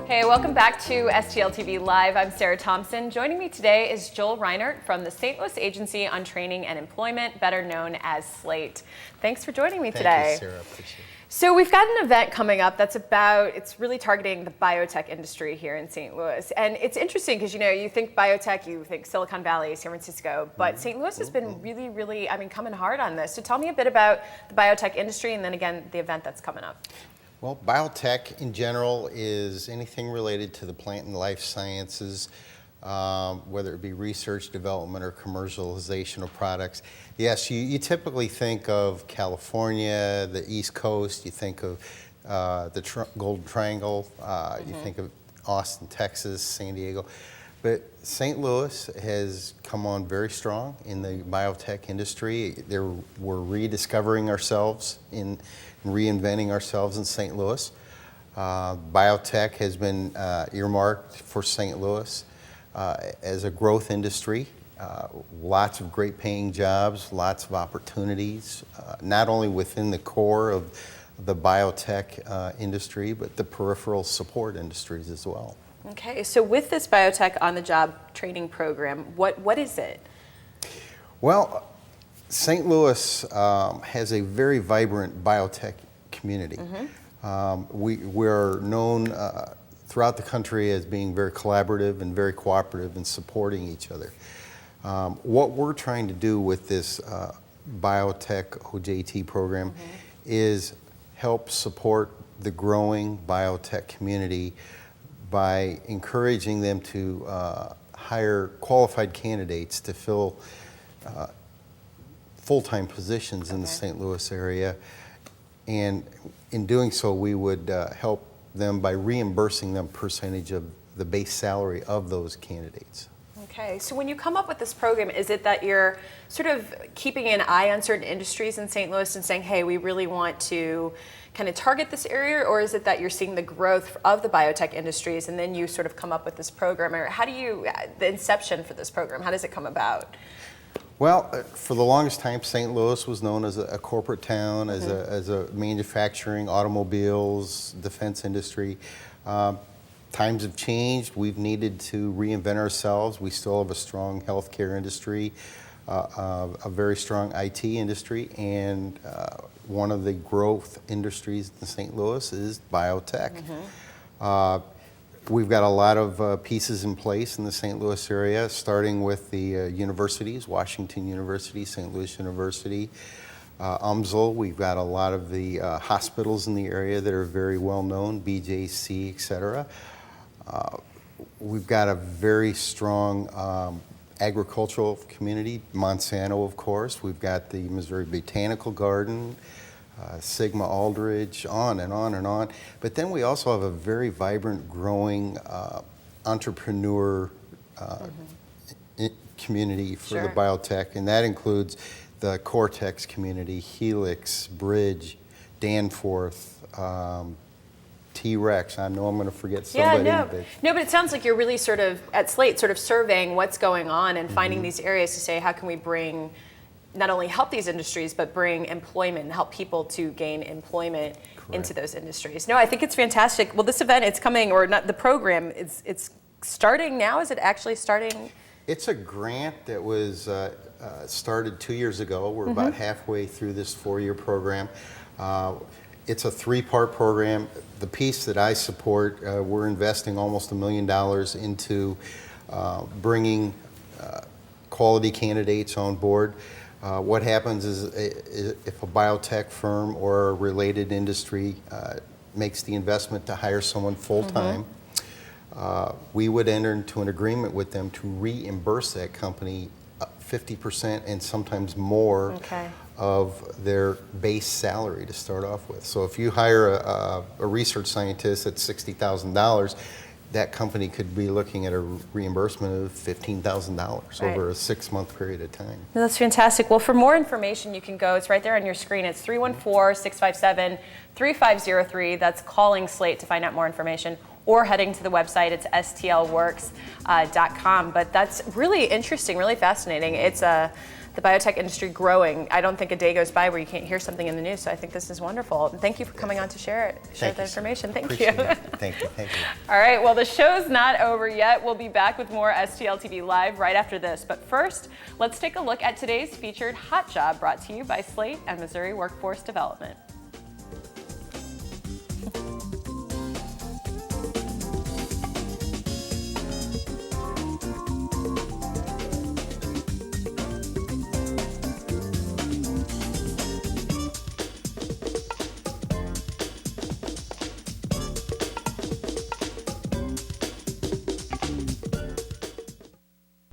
Hey, welcome back to STL TV Live. I'm Sarah Thompson. Joining me today is Joel Reinert from the St. Louis Agency on Training and Employment, better known as SLATE. Thanks for joining me today. Thank you, Sarah. Appreciate it. So we've got an event coming up that's it's really targeting the biotech industry here in St. Louis. And it's interesting because, you think biotech, you think Silicon Valley, San Francisco, but St. Louis has been really, coming hard on this. So tell me a bit about the biotech industry and then again, the event that's coming up. Well, biotech in general is anything related to the plant and life sciences, whether it be research, development, or commercialization of products. Yes, you typically think of California, the East Coast, you think of the Golden Triangle, you think of Austin, Texas, San Diego. But St. Louis has come on very strong in the biotech industry. We're rediscovering ourselves in reinventing ourselves in St. Louis. Biotech has been earmarked for St. Louis as a growth industry. Lots of great paying jobs, lots of opportunities, not only within the core of the biotech industry, but the peripheral support industries as well. Okay, so with this biotech on-the-job training program, what is it? Well, St. Louis has a very vibrant biotech community. We're known throughout the country as being very collaborative and very cooperative in supporting each other. What we're trying to do with this Biotech OJT program is help support the growing biotech community by encouraging them to hire qualified candidates to fill full-time positions in the St. Louis area. And in doing so, we would help them by reimbursing them percentage of the base salary of those candidates. Okay, so when you come up with this program, is it that you're sort of keeping an eye on certain industries in St. Louis and saying, hey, we really want to kind of target this area, or is it that you're seeing the growth of the biotech industries and then you sort of come up with this program? Or how do the inception for this program, how does it come about? Well, for the longest time, St. Louis was known as a corporate town, as a manufacturing, automobiles, defense industry. Times have changed. We've needed to reinvent ourselves. We still have a strong healthcare industry, a very strong IT industry, and one of the growth industries in St. Louis is biotech. We've got a lot of pieces in place in the St. Louis area, starting with the universities, Washington University, St. Louis University, UMSL. We've got a lot of the hospitals in the area that are very well known, BJC, et cetera. We've got a very strong agricultural community, Monsanto, of course. We've got the Missouri Botanical Garden, Sigma Aldrich, on and on and on. But then we also have a very vibrant, growing entrepreneur community for the biotech, and that includes the Cortex community, Helix, Bridge, Danforth, T-Rex. I know I'm going to forget somebody. No, but it sounds like you're really sort of, at SLATE, sort of surveying what's going on and finding these areas to say, how can we bring, not only help these industries, but bring employment and help people to gain employment into those industries. No, I think it's fantastic. Well, this event, it's coming, or not, the program, it's starting now. Is it actually starting? It's a grant that was started 2 years ago. We're about halfway through this 4-year program. It's a 3-part program. The piece that I support, we're investing almost $1 million into bringing quality candidates on board. What happens is if a biotech firm or a related industry makes the investment to hire someone full-time, we would enter into an agreement with them to reimburse that company 50% and sometimes more of their base salary to start off with. So if you hire a research scientist at $60,000, that company could be looking at a reimbursement of $15,000 over a 6-month period of time. No, that's fantastic. Well, for more information, you can go, it's right there on your screen. It's 314-657-3503. That's calling SLATE to find out more information, or heading to the website. It's stlworks.com. But that's really interesting, really fascinating. It's the biotech industry growing. I don't think a day goes by where you can't hear something in the news, so I think this is wonderful. And thank you for coming on to share the information. Thank you. Thank you. All right, well, the show's not over yet. We'll be back with more STL TV Live right after this. But first, let's take a look at today's featured Hot Job, brought to you by SLATE and Missouri Workforce Development.